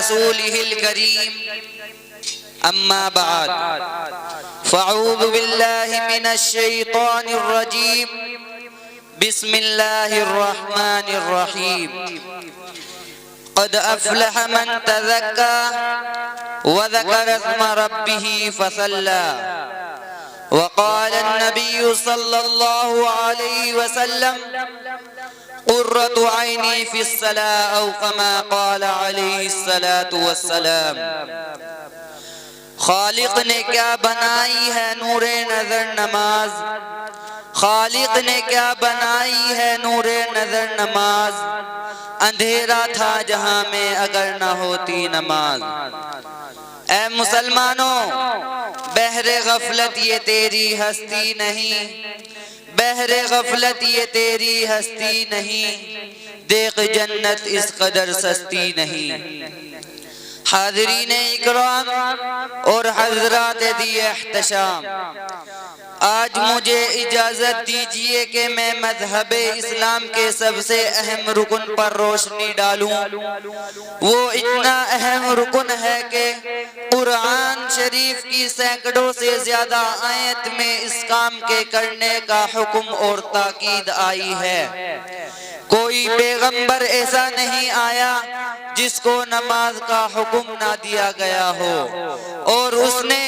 رسوله الكريم أما بعد فأعوذ بالله من الشيطان الرجيم بسم الله الرحمن الرحيم قد أفلح من تزكى وذكر اسم ربه فصلى وقال النبي صلى الله عليه وسلم قرة عيني في الصلاة أو كما قال عليه الصلاة والسلام خالق نے کیا بنائی ہے نور نظر نماز، خالق نے کیا بنائی ہے نور نظر نماز، اندھیرا تھا جہاں میں اگر نہ ہوتی نماز۔ اے مسلمانوں، بحر غفلت یہ تیری ہستی نہیں، بحر غفلت یہ تیری ہستی نہیں، دیکھ جنت اس قدر سستی نہیں۔ حاضرین اکرام اور حضرات دی احتشام، آج مجھے اجازت دیجئے کہ میں مذہب اسلام کے سب سے اہم رکن پر روشنی ڈالوں۔ وہ اتنا اہم رکن ہے کہ قرآن شریف کی سینکڑوں سے زیادہ آیت میں اس کام کے کرنے کا حکم اور تاکید آئی ہے۔ کوئی پیغمبر ایسا نہیں آیا جس کو نماز کا حکم نہ دیا گیا ہو اور اس نے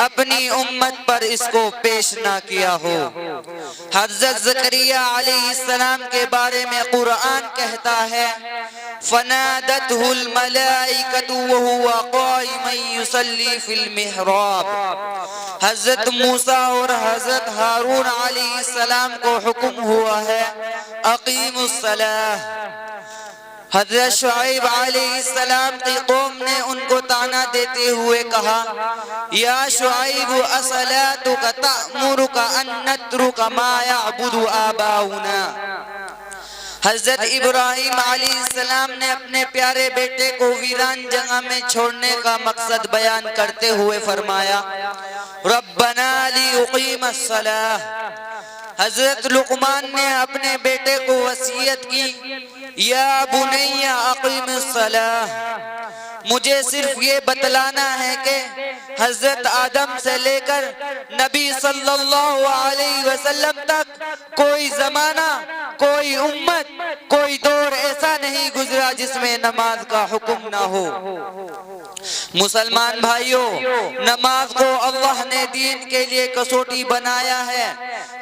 اپنی امت پر اس کو پیش نہ کیا ہو۔ حضرت زکریا علیہ السلام کے بارے میں قرآن کہتا ہے فَنَادَتْهُ الْمَلَائِكَةُ وَهُوَ قَائِمٌ يُصَلِّي فِي الْمِحْرَابِ۔ حضرت موسیٰ اور حضرت ہارون علیہ السلام کو حکم ہوا ہے اقیم الصلاۃ۔ حضرت شعیب علیہ السلام کی قوم نے ان کو طعنہ دیتے ہوئے کہا یا شعیب اصلاتک تأمرک ان نترک ما یعبد آباؤنا۔ حضرت ابراہیم علیہ السلام نے اپنے پیارے بیٹے کو ویران جگہ میں چھوڑنے کا مقصد بیان کرتے ہوئے فرمایا ربنا لیقیم الصلاۃ۔ حضرت لقمان نے اپنے بیٹے کو وصیت کی یا بنی اقیم الصلاۃ۔ مجھے صرف یہ بتلانا ہے کہ حضرت آدم سے لے کر نبی صلی اللہ علیہ وسلم تک کوئی زمانہ، کوئی امت، کوئی دور ایسا نہیں گزرا جس میں نماز کا حکم نہ ہو۔ مسلمان بھائیوں، نماز کو اللہ نے دین کے لیے کسوٹی بنایا ہے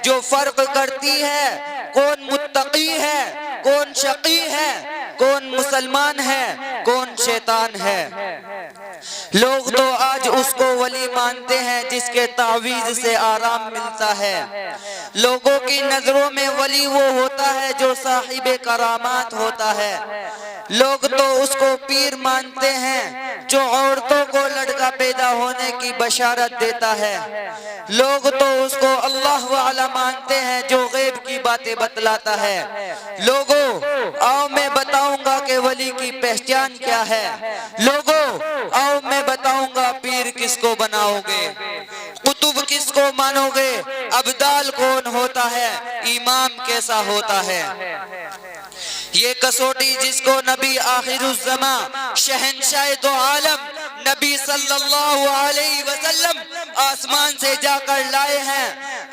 جو فرق کرتی ہے کون متقی ہے، کون شقی ہے، کون مسلمان ہے، کون شیطان ہے۔ لوگ تو آج اس کو ولی مانتے ہیں جس کے تعویذ سے آرام ملتا ہے۔ لوگوں کی نظروں میں ولی وہ ہوتا ہے جو صاحب کرامات ہوتا ہے۔ لوگ تو اس کو پیر مانتے ہیں جو عورتوں کو لڑکا پیدا ہونے کی بشارت دیتا ہے۔ لوگ تو اس کو اللہ والا مانتے ہیں جو غیب کی باتیں بتلاتا ہے۔ لوگوں، آؤ میں بتاؤں گا کہ ولی کی پہچان کیا ہے۔ لوگوں، آؤ میں بتاؤں گا پیر کس کو بناؤ گے، قطب کس کو مانو گے، ابدال کون ہوتا ہے، امام کیسا ہوتا ہے۔ یہ کسوٹی جس کو نبی آخر الزمان شہنشاہ دو عالم نبی صلی اللہ علیہ وسلم آسمان سے جا کر لائے ہیں،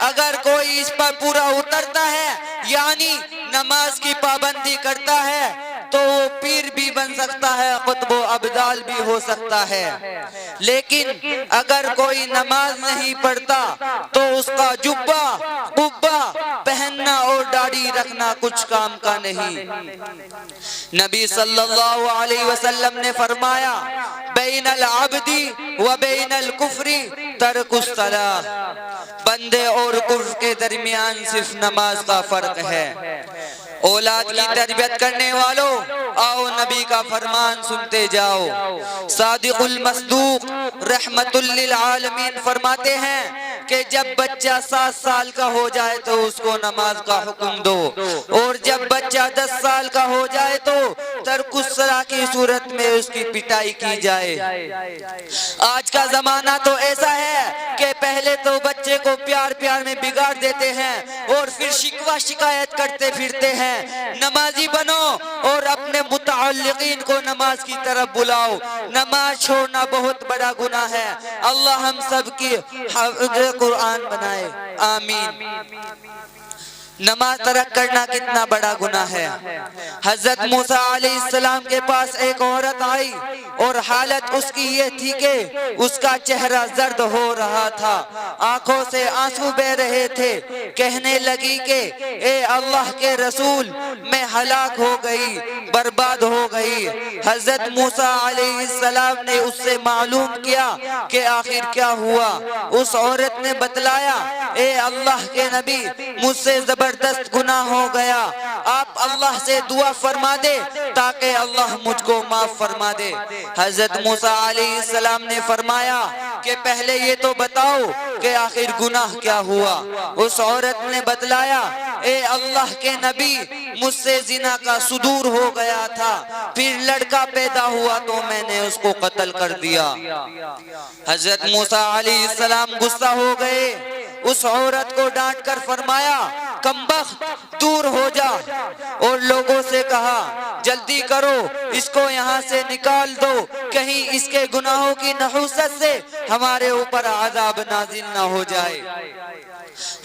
اگر کوئی اس پر پورا اترتا ہے یعنی نماز کی پابندی کرتا ہے تو وہ پیر بھی بن سکتا ہے، قطب و ابدال بھی ہو سکتا ہے۔ لیکن اگر کوئی نماز نہیں پڑھتا تو اس کا جبہ قبہ پہننا اور داڑھی رکھنا کچھ کام کا نہیں۔ نبی صلی اللہ علیہ وسلم نے فرمایا بین العبد و بین الکفر ترک الصلاۃ۔ بندے اور کفر کے درمیان صرف نماز کا فرق ہے۔ اولاد کی تربیت کرنے والوں، آؤ نبی کا فرمان سنتے جاؤ۔ صادق المصدوق رحمت للعالمین فرماتے ہیں کہ جب بچہ 7 سال کا ہو جائے تو اس کو نماز کا حکم دو، اور جب بچہ 10 سال کا ہو جائے تو ترک الصلاۃ کی صورت میں اس کی پٹائی کی جائے۔ آج کا زمانہ تو ایسا ہے کہ پہلے تو بچے کو پیار پیار میں بگاڑ دیتے ہیں اور پھر شکوہ شکایت کرتے پھرتے ہیں۔ نمازی بنو اور اپنے متعلقین کو نماز کی طرف بلاؤ۔ نماز چھوڑنا بہت بڑا گناہ ہے۔ اللہ ہم سب کی حافظ قرآن بنائے، آمین۔ نماز ترک کرنا کتنا بڑا گناہ ہے۔ حضرت موسیٰ علیہ السلام کے پاس ایک عورت آئی اور حالت اس کی یہ تھی کہ اس کا چہرہ زرد ہو رہا تھا، آنکھوں سے آنسو بہہ رہے تھے۔ کہنے لگی کہ اے اللہ کے رسول، میں ہلاک ہو گئی، برباد ہو گئی۔ حضرت موسیٰ علیہ السلام نے اس سے معلوم کیا کہ آخر کیا ہوا۔ اس عورت نے بتلایا، اے اللہ کے نبی، مجھ سے زبردست گناہ ہو گیا، آپ اللہ سے دعا فرما دے تاکہ اللہ مجھ کو معاف فرما دے۔ حضرت موسیٰ علیہ السلام نے فرمایا کہ پہلے یہ تو بتاؤ کہ آخر گناہ کیا ہوا۔ اس عورت نے بتلایا، اے اللہ کے نبی، مجھ سے زنا کا صدور ہو گیا تھا، پھر لڑکا پیدا ہوا تو میں نے اس کو قتل کر دیا۔ حضرت موسیٰ علیہ السلام غصہ ہو گئے، اس عورت کو ڈانٹ کر فرمایا، کمبخت دور ہو جا، اور لوگوں سے کہا جلدی کرو، اس کو یہاں سے نکال دو، کہیں اس کے گناہوں کی نحوست سے ہمارے اوپر عذاب نازل نہ ہو جائے۔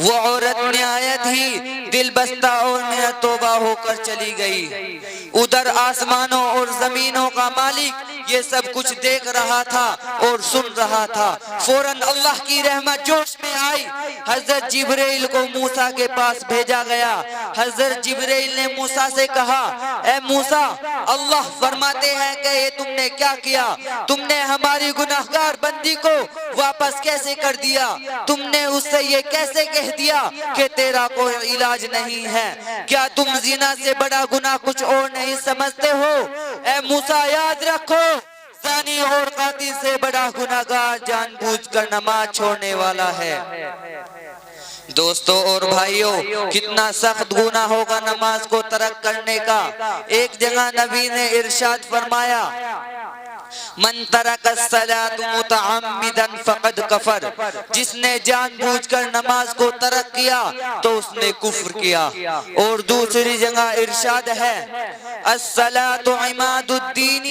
وہ عورت نہایت ہی دل بستہ اور نہایت توبہ ہو کر چلی گئی۔ ادھر آسمانوں اور زمینوں کا مالک یہ سب کچھ دیکھ رہا تھا اور سن رہا تھا۔ فوراً اللہ کی رحمت جوش میں آئی، حضرت جبرائیل کو موسیٰ کے پاس بھیجا گیا۔ حضرت جبرائیل نے موسیٰ سے کہا، اے موسیٰ، اللہ فرماتے ہیں کہ یہ تم نے کیا کیا؟ تم نے ہماری گناہگار بندی کو واپس کیسے کر دیا؟ تم نے اس سے یہ کیسے کہہ دیا کہ تیرا کوئی علاج نہیں ہے؟ کیا تم زنا سے بڑا گناہ کچھ اور نہیں سمجھتے ہو؟ اے موسیٰ، یاد رکھو، زانی اور قاتل سے بڑا گناہگار جان بوجھ کر نماز چھوڑنے والا ہے۔ دوستو اور بھائیوں، کتنا سخت گناہ ہوگا نماز کو ترک کرنے کا۔ ایک جگہ نبی نے ارشاد فرمایا، من ترک الصلاۃ متعمدا فقد کفر، جس نے جان بوجھ کر نماز کو ترک کیا تو اس نے کفر کیا۔ اور دوسری جگہ ارشاد ہے، الصلاۃ عماد الدین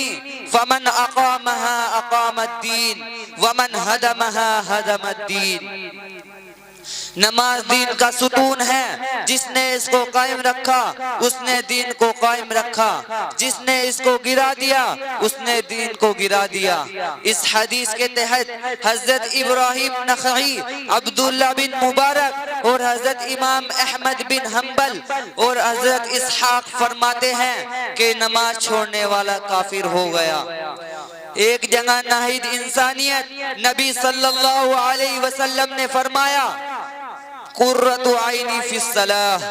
فمن اقامها اقام الدین ومن هدمها هدم الدین۔ نماز دین کا ستون ہے، جس نے اس کو قائم رکھا اس نے دین کو قائم رکھا، جس نے اس کو گرا دیا اس نے دین کو گرا دیا۔ اس حدیث کے تحت حضرت ابراہیم نخعی، عبداللہ بن مبارک اور حضرت امام احمد بن حنبل اور حضرت اسحاق فرماتے ہیں کہ نماز چھوڑنے والا کافر ہو گیا۔ ایک جگہ ناہید انسانیت نبی صلی اللہ علیہ وسلم نے فرمایا، قرۃ عینی فی الصلاۃ،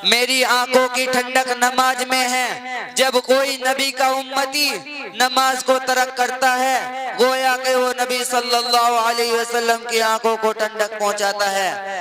میری آنکھوں کی ٹھنڈک نماز میں ہے۔ جب کوئی نبی کا امتی نماز کو ترک کرتا ہے، گویا کہ وہ نبی صلی اللہ علیہ وسلم کی آنکھوں کو ٹھنڈک پہنچاتا ہے۔